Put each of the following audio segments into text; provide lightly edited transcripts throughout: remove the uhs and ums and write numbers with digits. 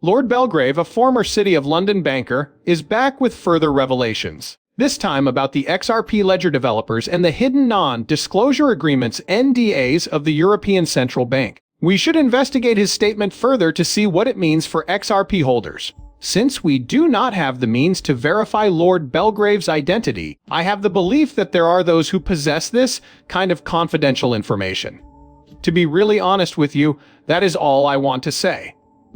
Lord Belgrave, a former City of London banker, is back with further revelations. This time about the XRP ledger developers and the hidden non-disclosure agreements (NDAs) of the European Central Bank. We should investigate his statement further to see what it means for XRP holders. Since we do not have the means to verify Lord Belgrave's identity, I have the belief that there are those who possess this kind of confidential information. To be really honest with you, that is all I want to say.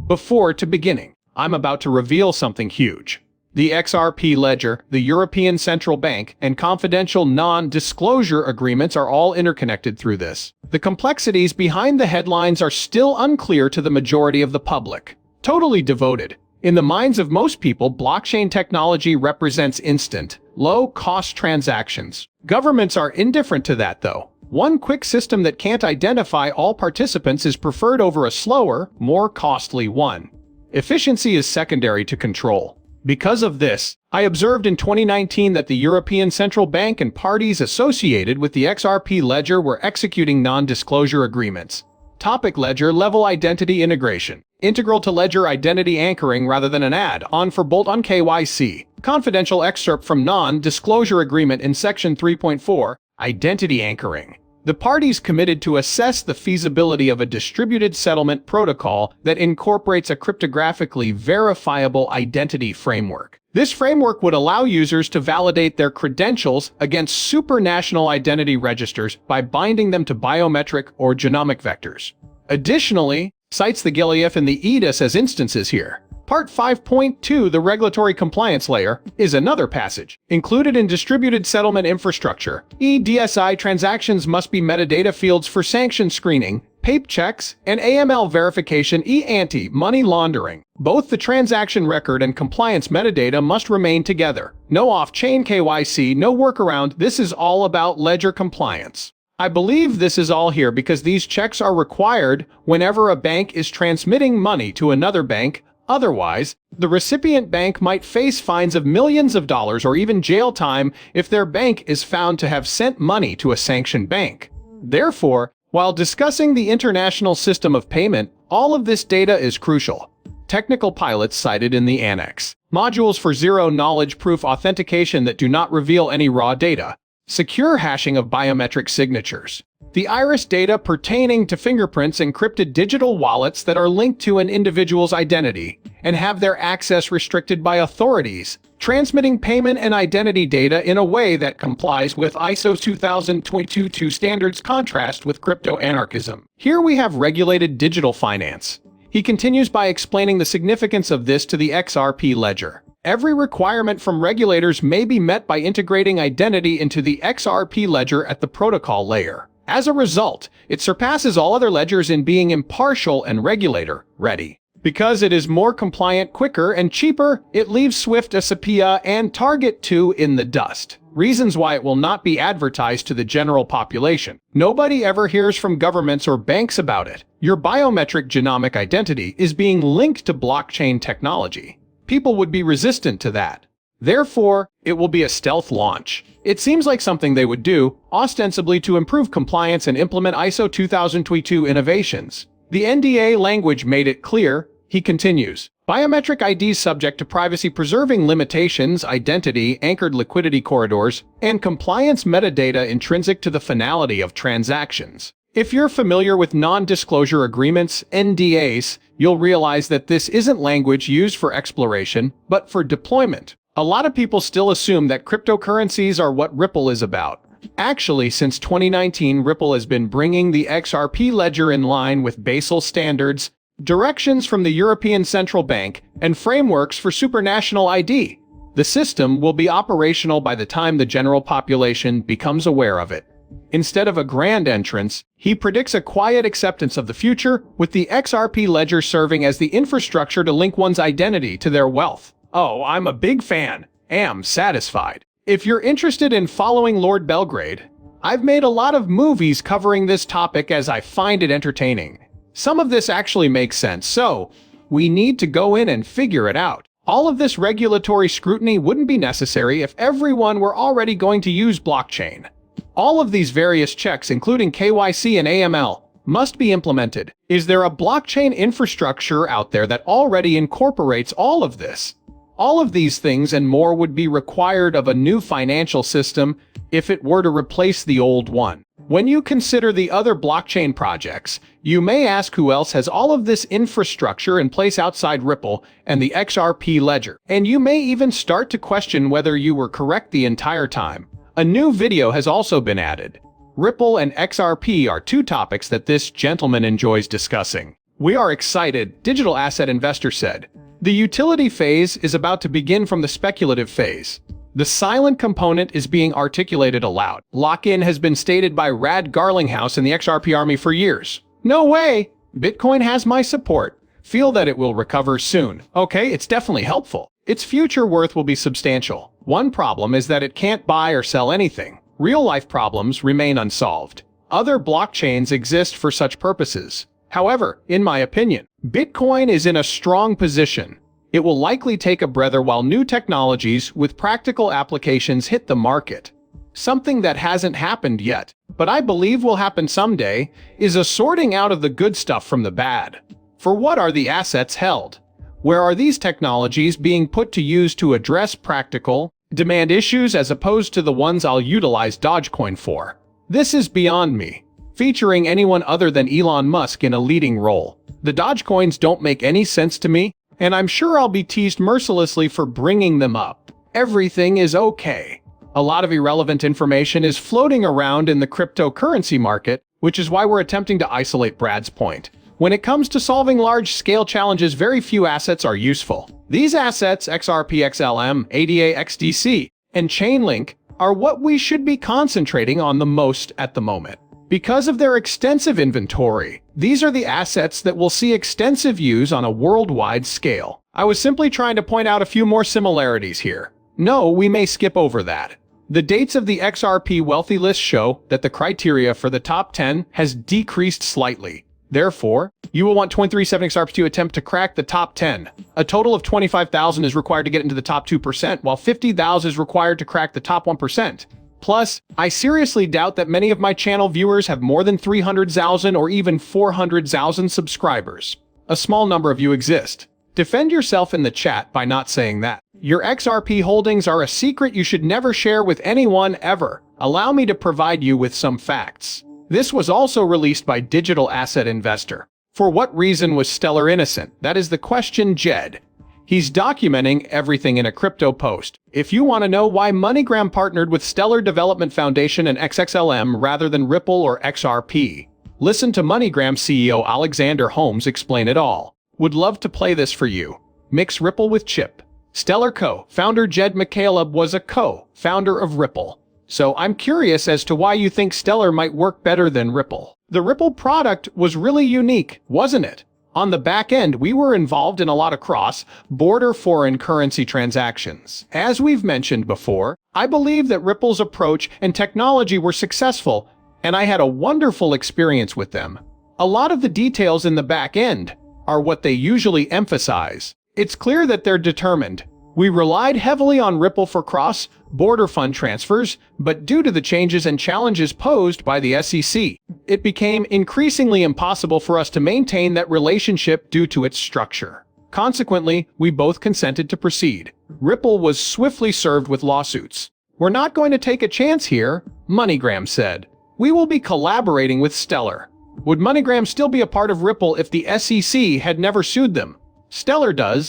Before beginning, I'm about to reveal something huge. The XRP ledger, the European Central Bank, and confidential non-disclosure agreements are all interconnected through this. The complexities behind the headlines are still unclear to the majority of the public. Totally devoted. In the minds of most people, blockchain technology represents instant, low-cost transactions. Governments are indifferent to that, though. One quick system that can't identify all participants is preferred over a slower, more costly one. Efficiency is secondary to control. Because of this, I observed in 2019 that the European Central Bank and parties associated with the XRP ledger were executing non-disclosure agreements. Topic: ledger-level identity integration. Integral to ledger identity anchoring rather than an add-on for bolt-on KYC. Confidential excerpt from non-disclosure agreement in Section 3.4, Identity Anchoring. The parties committed to assess the feasibility of a distributed settlement protocol that incorporates a cryptographically verifiable identity framework. This framework would allow users to validate their credentials against supranational identity registers by binding them to biometric or genomic vectors. Additionally, cites the GILIF and the EDIS as instances here. Part 5.2, the regulatory compliance layer, is another passage. Included in distributed settlement infrastructure, EDSI transactions must be metadata fields for sanction screening, PAPE checks, and AML verification anti-money laundering. Both the transaction record and compliance metadata must remain together. No off-chain KYC, no workaround. This is all about ledger compliance. I believe this is all here because these checks are required whenever a bank is transmitting money to another bank. Otherwise, the recipient bank might face fines of millions of dollars or even jail time if their bank is found to have sent money to a sanctioned bank. Therefore, while discussing the international system of payment, all of this data is crucial. Technical pilots cited in the annex. Modules for zero-knowledge proof authentication that do not reveal any raw data. Secure hashing of biometric signatures. The iris data pertaining to fingerprints, encrypted digital wallets that are linked to an individual's identity and have their access restricted by authorities, transmitting payment and identity data in a way that complies with ISO 2022 standards, contrast with crypto-anarchism. Here we have regulated digital finance. He continues by explaining the significance of this to the XRP ledger. Every requirement from regulators may be met by integrating identity into the XRP ledger at the protocol layer. As a result, it surpasses all other ledgers in being impartial and regulator-ready. Because it is more compliant, quicker, and cheaper, it leaves Swift, SAPIA, and Target 2 in the dust. Reasons why it will not be advertised to the general population. Nobody ever hears from governments or banks about it. Your biometric genomic identity is being linked to blockchain technology. People would be resistant to that. Therefore, it will be a stealth launch. It seems like something they would do, ostensibly to improve compliance and implement ISO 2022 innovations. The NDA language made it clear. He continues. Biometric IDs subject to privacy-preserving limitations, identity-anchored liquidity corridors, and compliance metadata intrinsic to the finality of transactions. If you're familiar with non-disclosure agreements, NDAs, you'll realize that this isn't language used for exploration, but for deployment. A lot of people still assume that cryptocurrencies are what Ripple is about. Actually, since 2019, Ripple has been bringing the XRP ledger in line with Basel standards, directions from the European Central Bank, and frameworks for supranational ID. The system will be operational by the time the general population becomes aware of it. Instead of a grand entrance, he predicts a quiet acceptance of the future, with the XRP ledger serving as the infrastructure to link one's identity to their wealth. Oh, I'm a big fan. Am satisfied. If you're interested in following Lord Belgrave, I've made a lot of movies covering this topic as I find it entertaining. Some of this actually makes sense, so we need to go in and figure it out. All of this regulatory scrutiny wouldn't be necessary if everyone were already going to use blockchain. All of these various checks, including KYC and AML, must be implemented. Is there a blockchain infrastructure out there that already incorporates all of this? All of these things and more would be required of a new financial system if it were to replace the old one. When you consider the other blockchain projects, you may ask who else has all of this infrastructure in place outside Ripple and the XRP ledger. And you may even start to question whether you were correct the entire time. A new video has also been added. Ripple and XRP are two topics that this gentleman enjoys discussing. We are excited, digital asset investor said. The utility phase is about to begin from the speculative phase. The silent component is being articulated aloud. Lock-in has been stated by Rad Garlinghouse in the XRP army for years. No way! Bitcoin has my support. Feel that it will recover soon. Okay, it's definitely helpful. Its future worth will be substantial. One problem is that it can't buy or sell anything. Real-life problems remain unsolved. Other blockchains exist for such purposes. However, in my opinion, Bitcoin is in a strong position. It will likely take a breather while new technologies with practical applications hit the market. Something that hasn't happened yet, but I believe will happen someday, is a sorting out of the good stuff from the bad. For what are the assets held? Where are these technologies being put to use to address practical, demand issues as opposed to the ones I'll utilize Dogecoin for? This is beyond me. Featuring anyone other than Elon Musk in a leading role. The Dogecoins don't make any sense to me, and I'm sure I'll be teased mercilessly for bringing them up. Everything is okay. A lot of irrelevant information is floating around in the cryptocurrency market, which is why we're attempting to isolate Brad's point. When it comes to solving large-scale challenges, very few assets are useful. These assets, XRP, XLM, ADA, XDC, and Chainlink, are what we should be concentrating on the most at the moment. Because of their extensive inventory, these are the assets that will see extensive use on a worldwide scale. I was simply trying to point out a few more similarities here. No, we may skip over that. The dates of the XRP wealthy list show that the criteria for the top 10 has decreased slightly. Therefore, you will want 23.7 XRP to attempt to crack the top 10. A total of 25,000 is required to get into the top 2%, while 50,000 is required to crack the top 1%. Plus, I seriously doubt that many of my channel viewers have more than 300,000 or even 400,000 subscribers. A small number of you exist. Defend yourself in the chat by not saying that. Your XRP holdings are a secret you should never share with anyone ever. Allow me to provide you with some facts. This was also released by Digital Asset Investor. For what reason was Stellar innocent? That is the question, Jed. He's documenting everything in a crypto post. If you want to know why MoneyGram partnered with Stellar Development Foundation and XXLM rather than Ripple or XRP, listen to MoneyGram CEO Alexander Holmes explain it all. Would love to play this for you. Mix Ripple with Chip. Stellar co-founder Jed McCaleb was a co-founder of Ripple. So I'm curious as to why you think Stellar might work better than Ripple. The Ripple product was really unique, wasn't it? On the back end, we were involved in a lot of cross-border foreign currency transactions. As we've mentioned before, I believe that Ripple's approach and technology were successful, and I had a wonderful experience with them. A lot of the details in the back end are what they usually emphasize. It's clear that they're determined. We relied heavily on Ripple for cross-border fund transfers, but due to the changes and challenges posed by the SEC, it became increasingly impossible for us to maintain that relationship due to its structure. Consequently, we both consented to proceed. Ripple was swiftly served with lawsuits. We're not going to take a chance here, MoneyGram said. We will be collaborating with Stellar. Would MoneyGram still be a part of Ripple if the SEC had never sued them? Stellar does